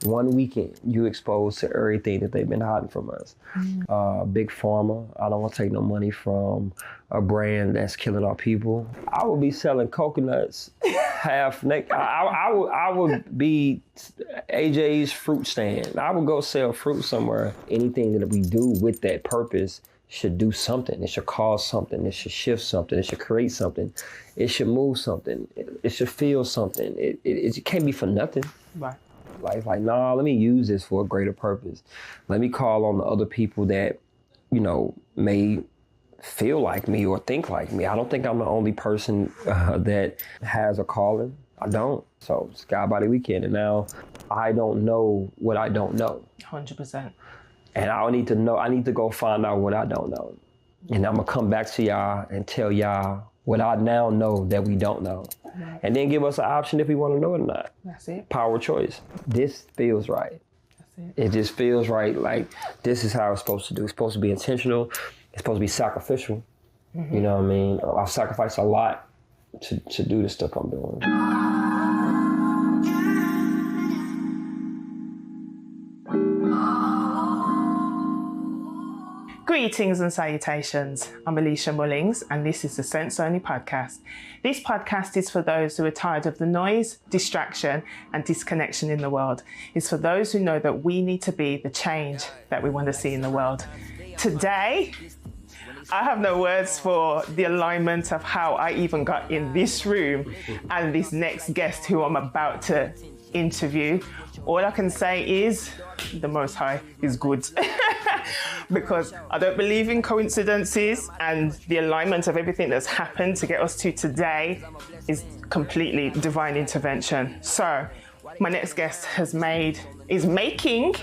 one weekend, you exposed to everything that they've been hiding from us. Big pharma, I don't want to take no money from a brand that's killing our people. I would be selling coconuts half naked. I would be AJ's fruit stand. I would go sell fruit somewhere. Anything that we do with that purpose should do something. It should cause something. It should shift something. It should create something. It should move something. It should feel something. It can't be for nothing. Right. Like, nah, let me use this for a greater purpose. Let me call on the other people that, may feel like me or think like me. I don't think I'm the only person that has a calling. I don't. So it's Godbody Weekend, and now I don't know what I don't know. 100%. And I need to know. I need to go find out what I don't know, and I'm gonna come back to y'all and tell y'all what I now know that we don't know, and then give us an option if we want to know it or not. That's it. Power of choice. This feels right. That's it. It just feels right. Like this is how it's supposed to do. It's supposed to be intentional. It's supposed to be sacrificial. You know what I mean? I've sacrificed a lot to do the stuff I'm doing. Greetings and salutations. I'm Alicia Mullings, and this is the Sense Only podcast. This podcast is for those who are tired of the noise, distraction, and disconnection in the world. It's for those who know that we need to be the change that we want to see in the world. Today, I have no words for the alignment of how I even got in this room and this next guest who I'm about to interview. All I can say is the Most High is good. Because I don't believe in coincidences, and the alignment of everything that's happened to get us to today is completely divine intervention. So my next guest is making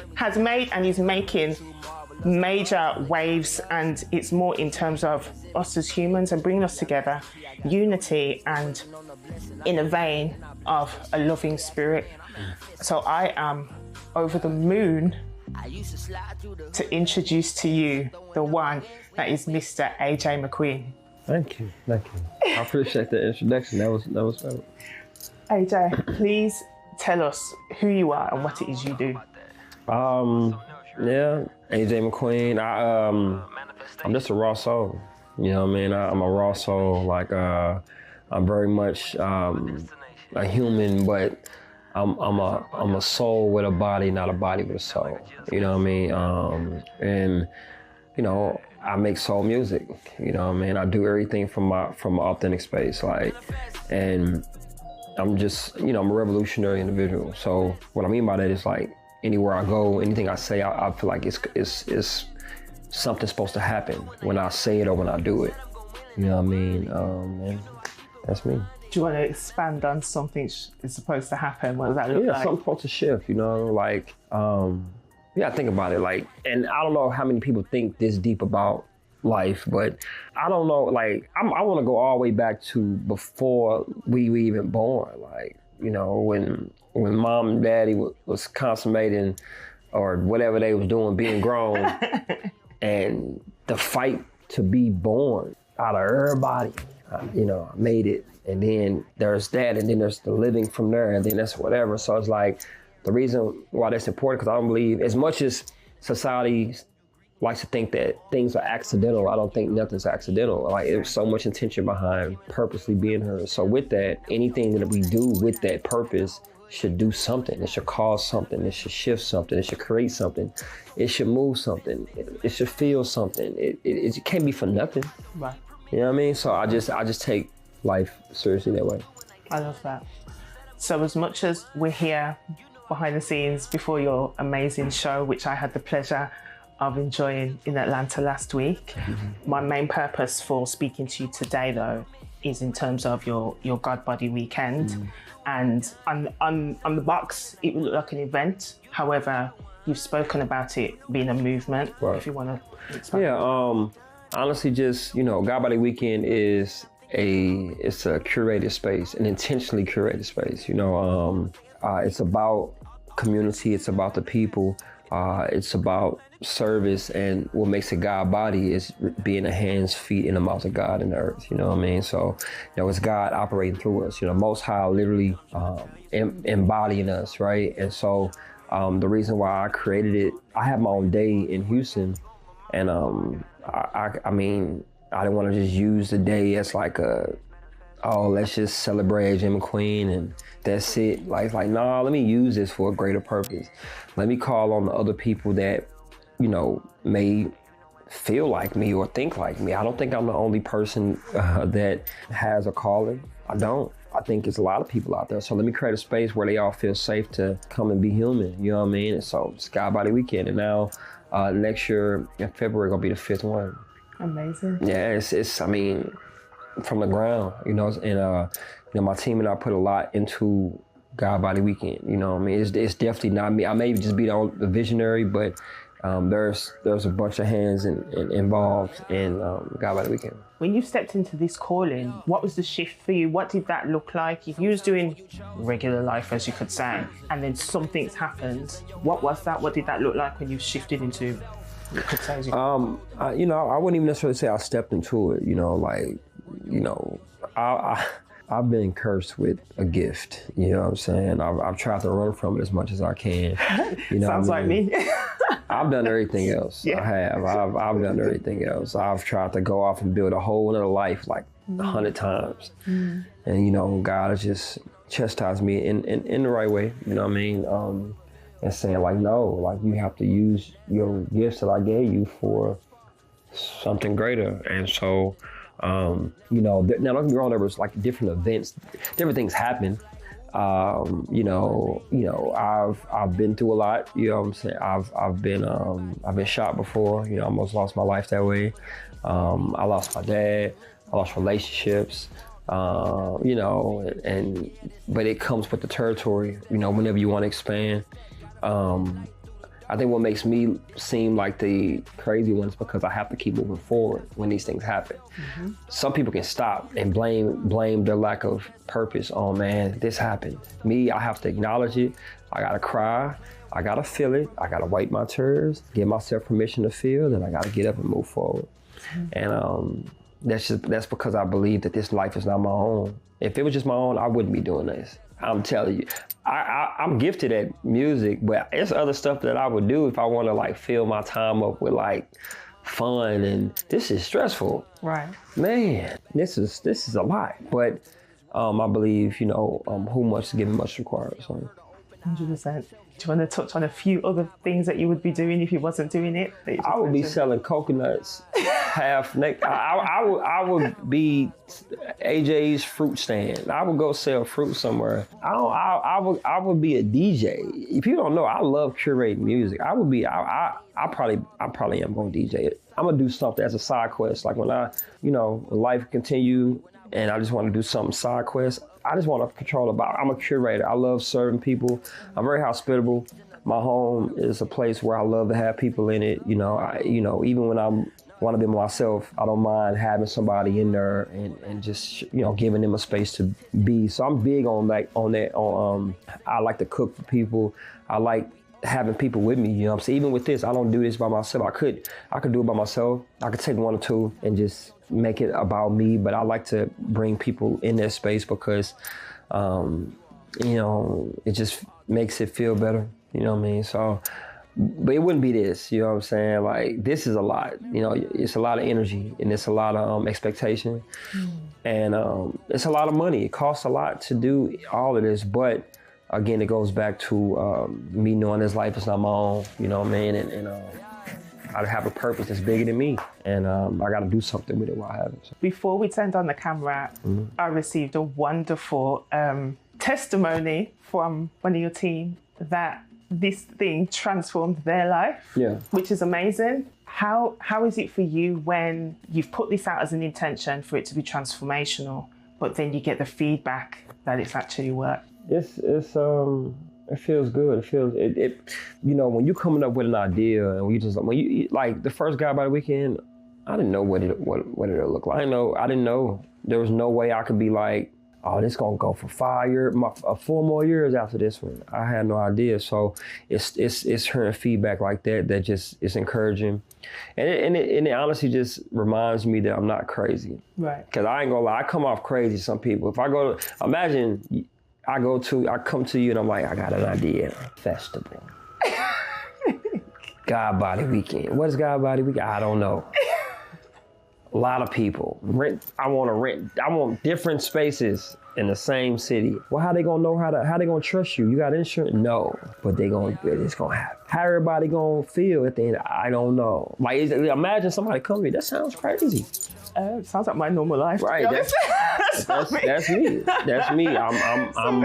major waves, and it's more in terms of us as humans and bringing us together, unity, and in a vein of a loving spirit. So I am over the moon to introduce to you the one that is Mr. AJ McQueen. Thank you. I appreciate the introduction. That was fun. AJ, please tell us who you are and what it is you do. Yeah, AJ McQueen. I'm just a raw soul. You know what I mean? I'm a raw soul. Like I'm very much a human, but I'm a soul with a body, not a body with a soul. You know what I mean? And I make soul music. You know what I mean? I do everything from an authentic space. And I'm just, I'm a revolutionary individual. So what I mean by that is like anywhere I go, anything I say, I feel like it's something supposed to happen when I say it or when I do it. You know what I mean? And that's me. Do you want to expand on something is supposed to happen? What does that look like? Yeah, something's supposed to shift, think about it. And I don't know how many people think this deep about life, but I don't know, I want to go all the way back to before we were even born. When mom and daddy was consummating or whatever they was doing, being grown, and the fight to be born out of everybody, I made it. And then there's that, and then there's the living from there, and then that's whatever. So it's like the reason why that's important, because I don't believe, as much as society likes to think that things are accidental, I don't think nothing's accidental. There's so much intention behind purposely being here. So with that, anything that we do with that purpose should do something. It should cause something. It should shift something. It should create something. It should move something. It should feel something. It can't be for nothing. Right. You know what I mean? So I just take life seriously that way. I love that. So as much as we're here behind the scenes before your amazing show, which I had the pleasure of enjoying in Atlanta last week, my main purpose for speaking to you today, though, is in terms of your Godbody Weekend. And on the box, it would look like an event. However, you've spoken about it being a movement. Right. If you want to expand. Yeah, honestly, just, Godbody Weekend is it's a curated space, an intentionally curated space. It's about community. It's about the people. It's about service, and what makes it Godbody is being the hands, feet, and the mouth of God in the earth. You know what I mean? So, it's God operating through us. Most High literally embodying us, right? And so, The reason why I created it, I have my own day in Houston, and I mean, I didn't want to just use the day as like let's just celebrate AJ McQueen and that's it. Like, nah, let me use this for a greater purpose. Let me call on the other people that, may feel like me or think like me. I don't think I'm the only person that has a calling. I don't. I think there's a lot of people out there. So let me create a space where they all feel safe to come and be human. You know what I mean? And so it's Godbody Weekend. And now next year in February, gonna be the 5th one. Amazing. Yeah, it's I mean, from the ground, and my team and I put a lot into Godbody Weekend. You know what I mean? It's definitely not me. I may just be the visionary, but there's a bunch of hands involved in Godbody Weekend. When you stepped into this calling, what was the shift for you? What did that look like? If you was doing regular life, as you could say, and then something's happened, what was that? What did that look like when you shifted into? I wouldn't even necessarily say I stepped into it. I've been cursed with a gift. You know what I'm saying? I've tried to run from it as much as I can. Sounds like me. I've done everything else. Yeah. I have. I've done everything else. I've tried to go off and build a whole other life like 100 times. And God has just chastised me in the right way. You know what I mean? And saying like, no, like you have to use your gifts that I gave you for something greater. And so, now don't get me wrong, there was like different events, different things happen. I've been through a lot. You know what I'm saying? I've been shot before. I almost lost my life that way. I lost my dad. I lost relationships. But it comes with the territory. Whenever you want to expand. I think what makes me seem like the crazy one is because I have to keep moving forward when these things happen. Some people can stop and blame their lack of purpose on, man, this happened. Me, I have to acknowledge it. I gotta cry. I gotta feel it. I gotta wipe my tears, give myself permission to feel, then I gotta get up and move forward. And that's because I believe that this life is not my own. If it was just my own, I wouldn't be doing this. I'm telling you, I'm gifted at music, but it's other stuff that I would do if I want to like fill my time up with like fun, and this is stressful. Right. Man, this is a lot. But I believe, who much is given, much required. So. 100%. Do you want to touch on a few other things that you would be doing if you wasn't doing it? I would be selling coconuts half naked. I would be AJ's fruit stand. I would go sell fruit somewhere. I would be a DJ. If you don't know, I love curating music. I would be. I probably am going to DJ it. I'm gonna do something as a side quest. Like when when life continue and I just want to do something side quest. I just want to control about. I'm a curator. I love serving people. I'm very hospitable. My home is a place where I love to have people in it. Even when I want to be myself, I don't mind having somebody in there and just giving them a space to be. So I'm big on that. I like to cook for people. I like having people with me. You know what I'm saying? Even with this, I don't do this by myself. I could do it by myself. I could take one or two and just make it about me, but I like to bring people in their space because, it just makes it feel better. You know what I mean? So, but it wouldn't be this, you know what I'm saying? Like, this is a lot, it's a lot of energy and it's a lot of expectation and it's a lot of money. It costs a lot to do all of this, but again, it goes back to me knowing this life is not my own, you know what I mean? And I have a purpose that's bigger than me, and I got to do something with it while I have it. So. Before we turned on the camera, I received a wonderful testimony from one of your team that this thing transformed their life, which is amazing. How is it for you when you've put this out as an intention for it to be transformational, but then you get the feedback that it's actually worked? It feels good. It feels when you're coming up with an idea and when you like the first Godbody Weekend, I didn't know what it'll look like. I didn't know there was no way I could be like, oh, this gonna go for 5 years, 4 more years after this one. I had no idea. So it's hearing feedback like that just is encouraging, and it honestly just reminds me that I'm not crazy. Right. Because I ain't gonna lie, I come off crazy. Some people, if I go, imagine. I come to you and I'm like, I got an idea, festival. Godbody Weekend. What is Godbody Weekend? I don't know. A lot of people. I want different spaces in the same city. Well, how they gonna know how they gonna trust you? You got insurance? No. But it's gonna happen. How everybody gonna feel at the end? I don't know. Like, imagine somebody come to me. That sounds crazy. It sounds like my normal life. Right. That's me. That's me. I'm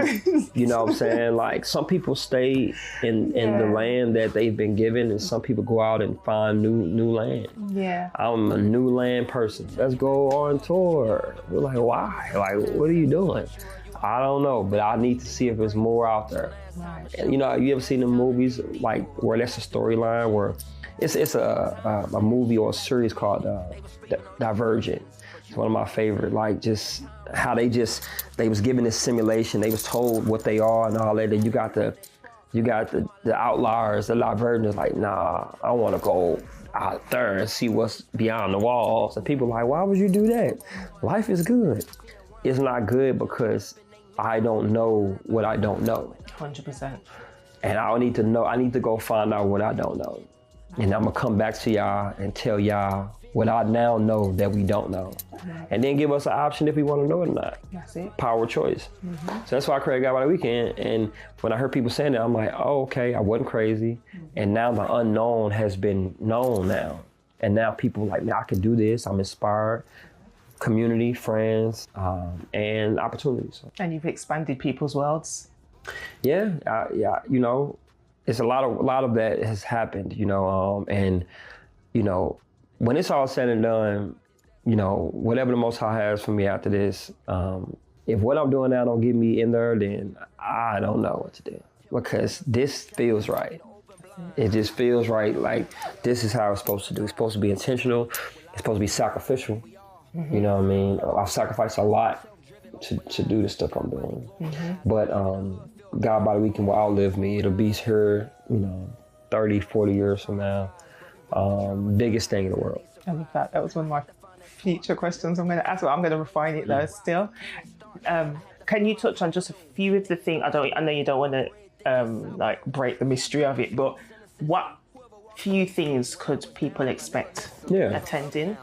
you know what I'm saying? Like, some people stay in the land that they've been given, and some people go out and find new land. Yeah. I'm a new land person. Let's go on tour. We're like, why? Like, what are you doing? I don't know, but I need to see if there's more out there. Right. And, you know, you ever seen the movies like where that's a storyline where it's a movie or a series called Divergent. It's one of my favorite. Like, just how they was given this simulation. They was told what they are and all that. And you got the outliers, the divergents. Like, nah, I want to go out there and see what's beyond the walls. And people are like, why would you do that? Life is good. It's not good because I don't know what I don't know. 100%. And I need to know. I need to go find out what I don't know. And I'm gonna come back to y'all and tell y'all what I now know that we don't know. And then give us an option if we want to know it or not. That's it. Power of choice. So that's why I created Godbody Weekend. And when I heard people saying that, I'm like, oh, okay, I wasn't crazy. And now the unknown has been known now. And now people are like, man, I can do this. I'm inspired. Community, friends, and opportunities. And you've expanded people's worlds. Yeah, you know, it's a lot of that has happened, you know, and, you know, when it's all said and done, you know, whatever the Most High has for me after this, if what I'm doing now don't get me in there, then I don't know what to do, because this feels right. It just feels right. Like, this is how it's supposed to do. It's supposed to be intentional. It's supposed to be sacrificial. You know what I mean? I've sacrificed a lot to do the stuff I'm doing. But Godbody Weekend will outlive me. It'll be here, you know, 30, 40 years from now. Biggest thing in the world. I love that. That was one of my future questions I'm going to ask. Well, I'm going to refine it though still. Can you touch on just a few of the things? I know you don't want to like break the mystery of it, but what few things could people expect attending?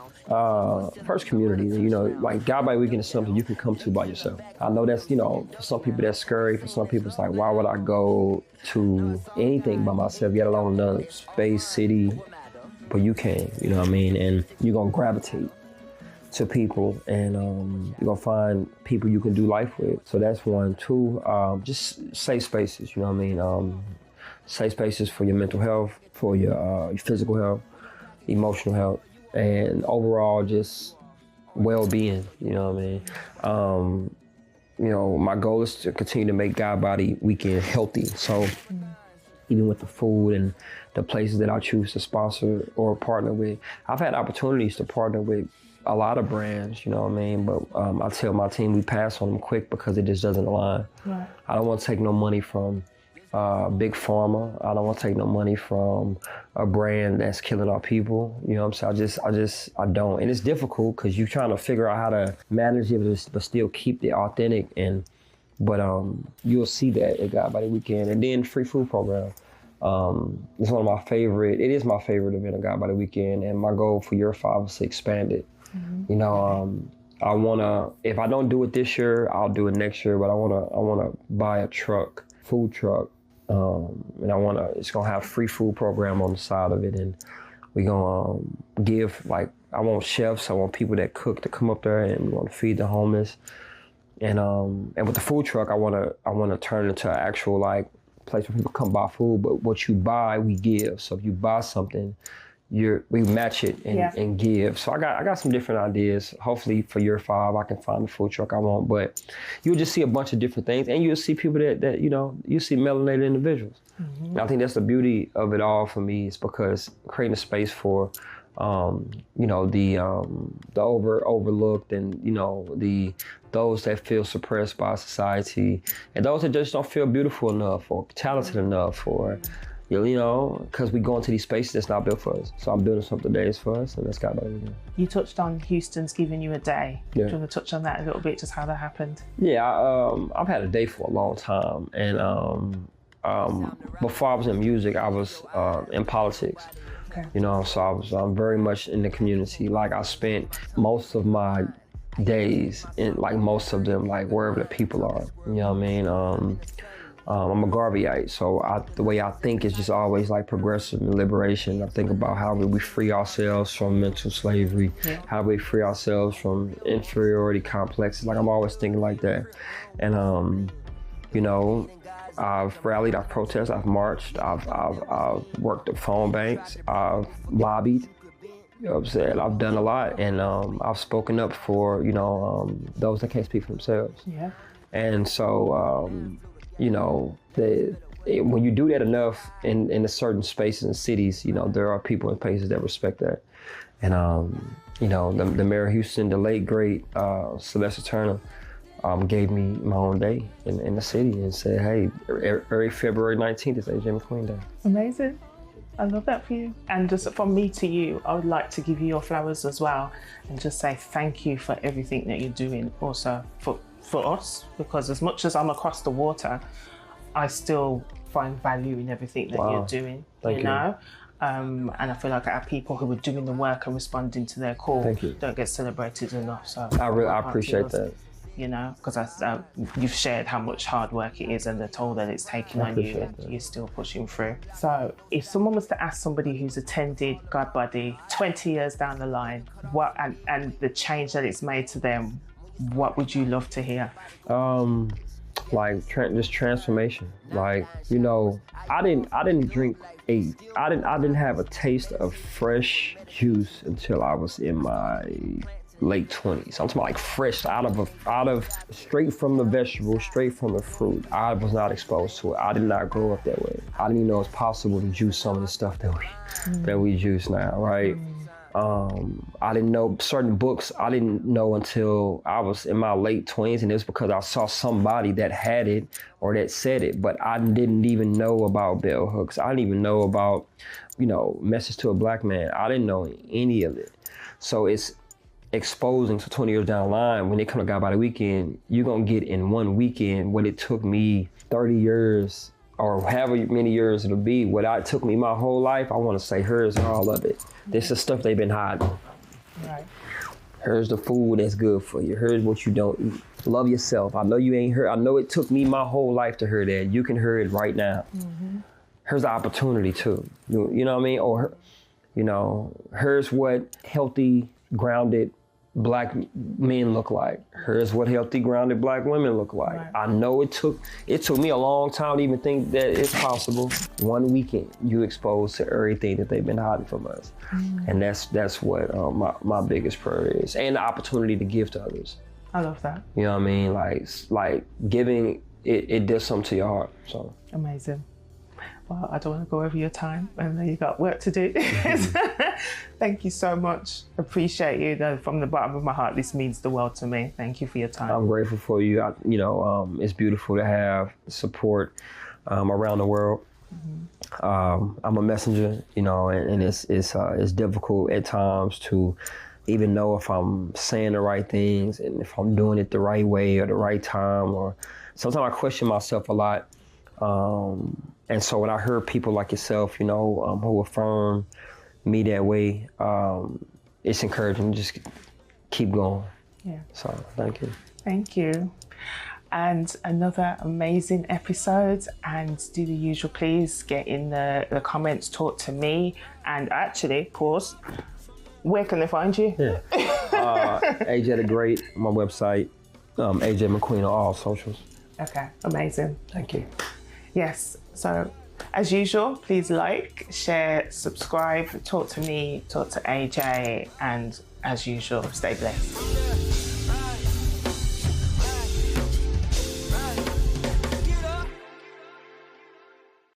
First, community. You know, like, Godbody Weekend is something you can come to by yourself. I know that's, you know, for some people that's scary. For some people it's like, why would I go to anything by myself, yet alone another space, city? But you can, you know what I mean? And you're going to gravitate to people, and you're going to find people you can do life with. So that's one. Two, just safe spaces, you know what I mean? Safe spaces for your mental health, for your physical health, emotional health, and overall just well-being, you know what I mean? You know, my goal is to continue to make Godbody Weekend healthy. So even with the food and the places that I choose to sponsor or partner with, I've had opportunities to partner with a lot of brands, you know what I mean? But I tell my team we pass on them quick because it just doesn't align. Right. I don't want to take no money from big pharma. I don't want to take no money from a brand that's killing our people. You know what I'm saying? I don't. And it's difficult because you're trying to figure out how to manage it, but still keep it authentic. But you'll see that at Godbody Weekend. And then free food program. It's one of my favorite. It is my favorite event at Godbody Weekend. And my goal for year 5 is to expand it. You know, I wanna. If I don't do it this year, I'll do it next year. But I wanna buy a food truck. And it's gonna have free food program on the side of it, and we're gonna give, like, I want chefs, I want people that cook to come up there, and we want to feed the homeless. And with the food truck, I wanna turn it into an actual, like, place where people come buy food, but what you buy, we give. So if you buy something, we match it and give. So I got some different ideas. Hopefully for year 5, I can find the food truck I want. But you'll just see a bunch of different things, and you'll see people that you know, you see melanated individuals. And I think that's the beauty of it all for me, is because creating a space for, you know, the overlooked, and, you know, those that feel suppressed by society, and those that just don't feel beautiful enough or talented enough, or, you know, because we go into these spaces that's not built for us. So I'm building something that is for us, and that's Godbody Weekend. You touched on Houston's giving you a day. Yeah. Do you want to touch on that a little bit, just how that happened? Yeah, I've had a day for a long time, and before I was in music, I was in politics. Okay. You know, so I was very much in the community. Like I spent most of my days in, like most of them, like wherever the people are. You know what I mean? I'm a Garveyite, so the way I think is just always like progressive and liberation. I think about how we free ourselves from mental slavery, how we free ourselves from inferiority complexes. Like I'm always thinking like that. And you know, I've rallied, I've protested, I've marched, I've worked at phone banks, I've lobbied. You know what I'm saying? I've done a lot, and I've spoken up for, you know, those that can't speak for themselves. Yeah. And so, you know, when you do that enough in a certain spaces and cities, you know, there are people and places that respect that. And, you know, the mayor of Houston, the late, great Sylvester Turner, gave me my own day in the city and said, hey, every February 19th is AJ McQueen Day. Amazing. I love that for you. And just from me to you, I would like to give you your flowers as well and just say thank you for everything that you're doing also for us, because as much as I'm across the water, I still find value in everything that you're doing, you know? And I feel like our people who are doing the work and responding to their call don't get celebrated enough. So I appreciate that. You know, because you've shared how much hard work it is and the toll that it's taking on you, and you're still pushing through. So if someone was to ask somebody who's attended Godbody 20 years down the line, what and the change that it's made to them, what would you love to hear? Like just transformation. Like, you know, I didn't drink I didn't have a taste of fresh juice until I was in my late 20s. I'm talking about like fresh out of straight from the vegetable, straight from the fruit. I was not exposed to it. I did not grow up that way. I didn't even know it's possible to juice some of the stuff that we juice now, right? I didn't know certain books. I didn't know until I was in my late 20s, and it's because I saw somebody that had it or that said it, but I didn't even know about bell hooks. I didn't even know about, you know, Message to a Black Man. I didn't know any of it. So it's exposing. So 20 years down the line, when they come to Godbody Weekend, you're gonna get in one weekend what it took me 30 years or however many years it'll be. What it took me my whole life, I want to say hers and all of it. This is stuff they've been hiding. Right. Here's the food that's good for you. Here's what you don't eat. Love yourself. I know you ain't heard. I know it took me my whole life to hear that. You can hear it right now. Here's the opportunity too. You know what I mean? Or, you know, here's what healthy, grounded Black men look like. Here's what healthy, grounded Black women look like. Right. I know it took me a long time to even think that it's possible. One weekend, you exposed to everything that they've been hiding from us. And that's what my biggest prayer is. And the opportunity to give to others. I love that. You know what I mean? Like giving, it does something to your heart, so. Amazing. Well, I don't want to go over your time. I know you've got work to do. Thank you so much. Appreciate you. From the bottom of my heart, this means the world to me. Thank you for your time. I'm grateful for you. It's beautiful to have support around the world. I'm a messenger, you know, and it's difficult at times to even know if I'm saying the right things and if I'm doing it the right way or the right time. Or sometimes I question myself a lot. And so when I heard people like yourself, you know, who affirm me that way, it's encouraging to just keep going. Yeah. So thank you. Thank you. And another amazing episode. And do the usual, please get in the comments, talk to me. And actually, pause. Where can they find you? Yeah. AJ the Great, my website, AJ McQueen on all socials. Okay, amazing. Thank you. Yes, so as usual, please like, share, subscribe, talk to me, talk to AJ, and as usual, stay blessed.